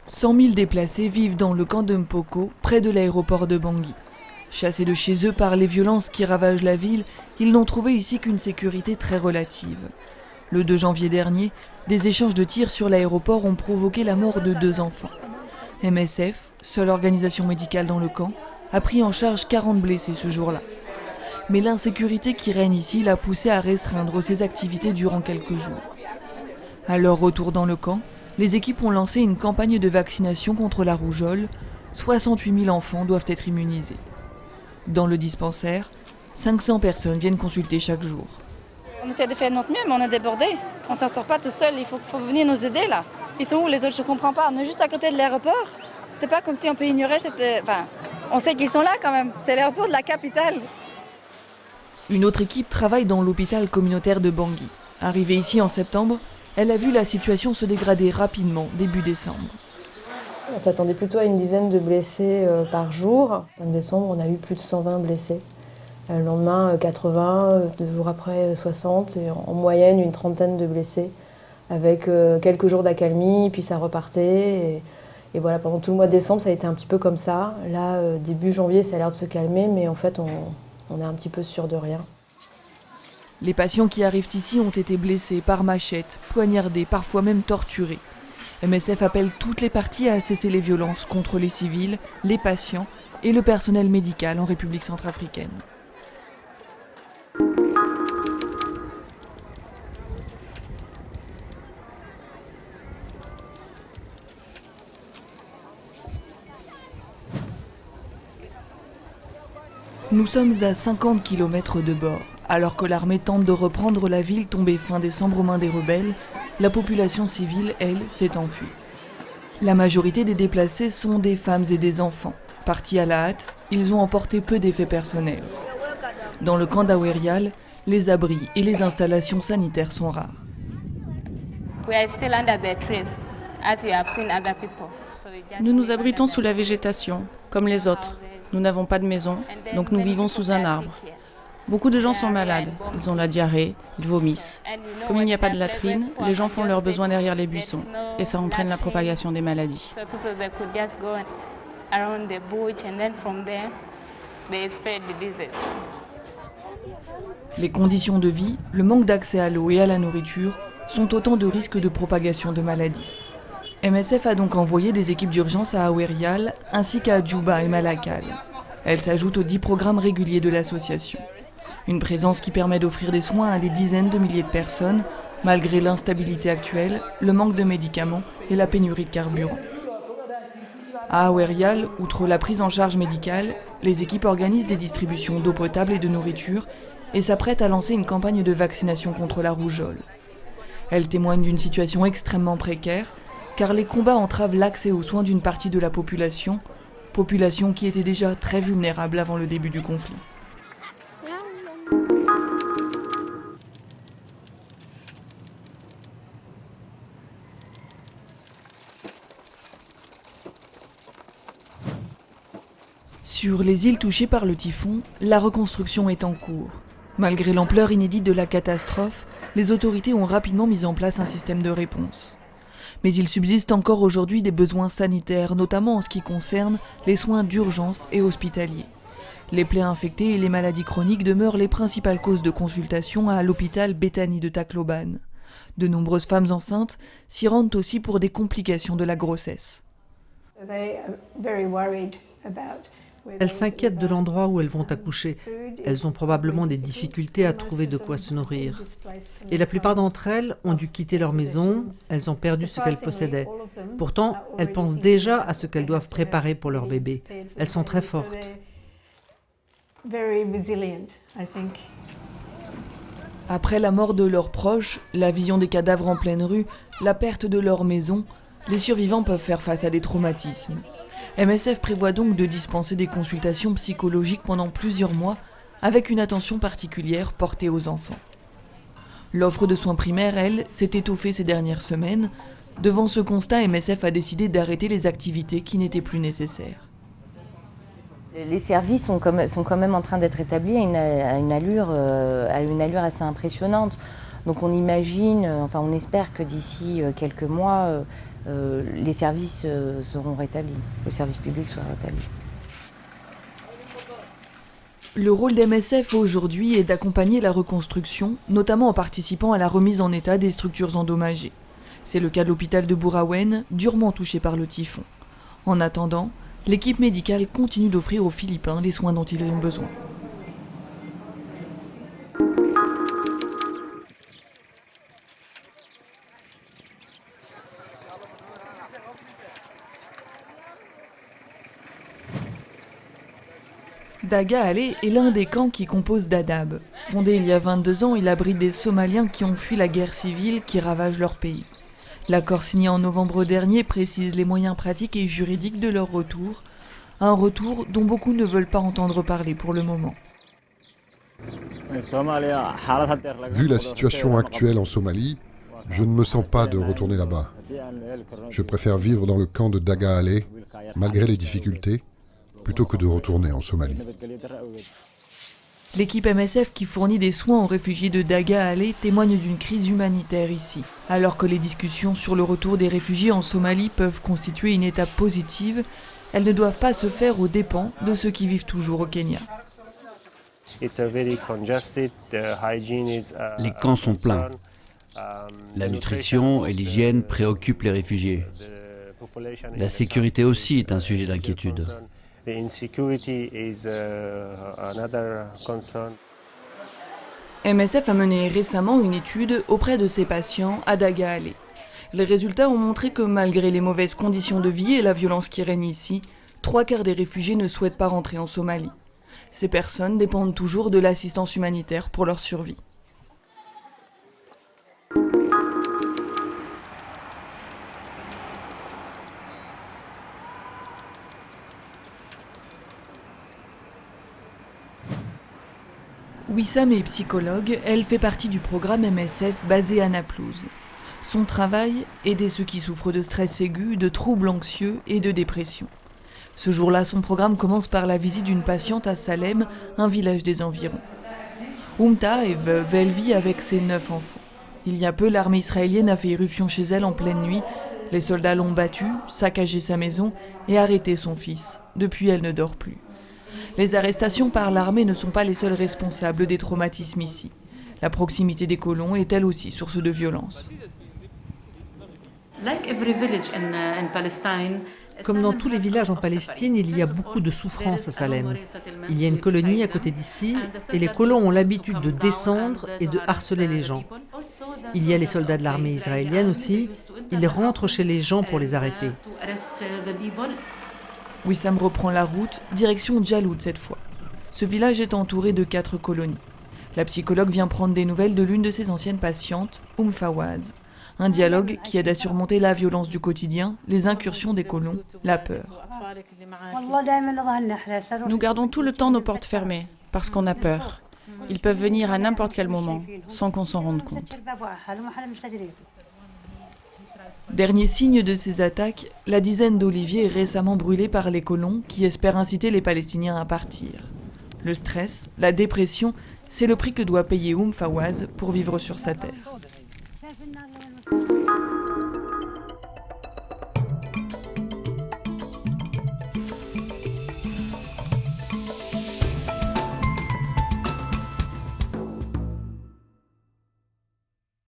100 000 déplacés vivent dans le camp de Mpoko, près de l'aéroport de Bangui. Chassés de chez eux par les violences qui ravagent la ville, ils n'ont trouvé ici qu'une sécurité très relative. Le 2 janvier dernier, des échanges de tirs sur l'aéroport ont provoqué la mort de 2 enfants. MSF, seule organisation médicale dans le camp, a pris en charge 40 blessés ce jour-là. Mais l'insécurité qui règne ici l'a poussé à restreindre ses activités durant quelques jours. À leur retour dans le camp, les équipes ont lancé une campagne de vaccination contre la rougeole. 68 000 enfants doivent être immunisés. Dans le dispensaire, 500 personnes viennent consulter chaque jour. On essaie de faire notre mieux, mais on est débordé. On ne s'en sort pas tout seul, il faut venir nous aider là. Ils sont où les autres? Je ne comprends pas. On est juste à côté de l'aéroport. C'est pas comme si on peut ignorer cette... Enfin, on sait qu'ils sont là quand même. C'est l'aéroport de la capitale. Une autre équipe travaille dans l'hôpital communautaire de Bangui. Arrivée ici en septembre, elle a vu la situation se dégrader rapidement début décembre. On s'attendait plutôt à une dizaine de blessés par jour. En décembre, on a eu plus de 120 blessés. Le lendemain, 80, 2 jours après, 60, et en moyenne, une trentaine de blessés, avec quelques jours d'accalmie, puis ça repartait. Et voilà, pendant tout le mois de décembre, ça a été un petit peu comme ça. Là, début janvier, ça a l'air de se calmer, mais en fait, on est un petit peu sûr de rien. Les patients qui arrivent ici ont été blessés par machette, poignardés, parfois même torturés. MSF appelle toutes les parties à cesser les violences contre les civils, les patients et le personnel médical en République centrafricaine. Nous sommes à 50 km de bord. Alors que l'armée tente de reprendre la ville tombée fin décembre aux mains des rebelles, la population civile, elle, s'est enfuie. La majorité des déplacés sont des femmes et des enfants. Partis à la hâte, ils ont emporté peu d'effets personnels. Dans le camp d'Awerial, les abris et les installations sanitaires sont rares. Nous nous abritons sous la végétation, comme les autres. Nous n'avons pas de maison, donc nous vivons sous un arbre. Beaucoup de gens sont malades, ils ont la diarrhée, ils vomissent. Comme il n'y a pas de latrine, les gens font leurs besoins derrière les buissons, et ça entraîne la propagation des maladies. Les conditions de vie, le manque d'accès à l'eau et à la nourriture sont autant de risques de propagation de maladies. MSF a donc envoyé des équipes d'urgence à Awerial ainsi qu'à Djouba et Malakal. Elles s'ajoutent aux 10 programmes réguliers de l'association. Une présence qui permet d'offrir des soins à des dizaines de milliers de personnes, malgré l'instabilité actuelle, le manque de médicaments et la pénurie de carburant. À Awerial, outre la prise en charge médicale, les équipes organisent des distributions d'eau potable et de nourriture et s'apprêtent à lancer une campagne de vaccination contre la rougeole. Elles témoignent d'une situation extrêmement précaire, car les combats entravent l'accès aux soins d'une partie de la population qui était déjà très vulnérable avant le début du conflit. Sur les îles touchées par le typhon, la reconstruction est en cours. Malgré l'ampleur inédite de la catastrophe, les autorités ont rapidement mis en place un système de réponse. Mais il subsiste encore aujourd'hui des besoins sanitaires, notamment en ce qui concerne les soins d'urgence et hospitaliers. Les plaies infectées et les maladies chroniques demeurent les principales causes de consultation à l'hôpital Bethany de Tacloban. De nombreuses femmes enceintes s'y rendent aussi pour des complications de la grossesse. Elles s'inquiètent de l'endroit où elles vont accoucher. Elles ont probablement des difficultés à trouver de quoi se nourrir. Et la plupart d'entre elles ont dû quitter leur maison, elles ont perdu ce qu'elles possédaient. Pourtant, elles pensent déjà à ce qu'elles doivent préparer pour leur bébé. Elles sont très fortes. Après la mort de leurs proches, la vision des cadavres en pleine rue, la perte de leur maison, les survivants peuvent faire face à des traumatismes. MSF prévoit donc de dispenser des consultations psychologiques pendant plusieurs mois, avec une attention particulière portée aux enfants. L'offre de soins primaires, elle, s'est étoffée ces dernières semaines. Devant ce constat, MSF a décidé d'arrêter les activités qui n'étaient plus nécessaires. Les services sont quand même en train d'être établis à une allure assez impressionnante. Donc on imagine, on espère que d'ici quelques mois, les services seront rétablis, le service public sera rétabli. Le rôle d'MSF aujourd'hui est d'accompagner la reconstruction, notamment en participant à la remise en état des structures endommagées. C'est le cas de l'hôpital de Bouraouen, durement touché par le typhon. En attendant, l'équipe médicale continue d'offrir aux Philippins les soins dont ils ont besoin. Daga Alley est l'un des camps qui composent Dadaab. Fondé il y a 22 ans, il abrite des Somaliens qui ont fui la guerre civile qui ravage leur pays. L'accord signé en novembre dernier précise les moyens pratiques et juridiques de leur retour. Un retour dont beaucoup ne veulent pas entendre parler pour le moment. Vu la situation actuelle en Somalie, je ne me sens pas de retourner là-bas. Je préfère vivre dans le camp de Daga Alley, malgré les difficultés, plutôt que de retourner en Somalie. L'équipe MSF qui fournit des soins aux réfugiés de Daga Alley témoigne d'une crise humanitaire ici. Alors que les discussions sur le retour des réfugiés en Somalie peuvent constituer une étape positive, elles ne doivent pas se faire aux dépens de ceux qui vivent toujours au Kenya. Les camps sont pleins. La nutrition et l'hygiène préoccupent les réfugiés. La sécurité aussi est un sujet d'inquiétude. MSF a mené récemment une étude auprès de ses patients à Daga Alley. Les résultats ont montré que malgré les mauvaises conditions de vie et la violence qui règne ici, 3/4 des réfugiés ne souhaitent pas rentrer en Somalie. Ces personnes dépendent toujours de l'assistance humanitaire pour leur survie. Wissam est psychologue, elle fait partie du programme MSF basé à Naplouse. Son travail, aider ceux qui souffrent de stress aigu, de troubles anxieux et de dépression. Ce jour-là, son programme commence par la visite d'une patiente à Salem, un village des environs. Oumta est veuve, elle vit avec ses 9 enfants. Il y a peu, l'armée israélienne a fait irruption chez elle en pleine nuit. Les soldats l'ont battue, saccagé sa maison et arrêté son fils. Depuis, elle ne dort plus. Les arrestations par l'armée ne sont pas les seuls responsables des traumatismes ici. La proximité des colons est elle aussi source de violence. Comme dans tous les villages en Palestine, il y a beaucoup de souffrance à Salem. Il y a une colonie à côté d'ici et les colons ont l'habitude de descendre et de harceler les gens. Il y a les soldats de l'armée israélienne aussi. Ils rentrent chez les gens pour les arrêter. Wissam reprend la route, direction Djaloud cette fois. Ce village est entouré de 4 colonies. La psychologue vient prendre des nouvelles de l'une de ses anciennes patientes, Fawaz. Un dialogue qui aide à surmonter la violence du quotidien, les incursions des colons, la peur. Nous gardons tout le temps nos portes fermées, parce qu'on a peur. Ils peuvent venir à n'importe quel moment, sans qu'on s'en rende compte. Dernier signe de ces attaques, la dizaine d'oliviers récemment brûlés par les colons qui espèrent inciter les Palestiniens à partir. Le stress, la dépression, c'est le prix que doit payer Fawaz pour vivre sur sa terre.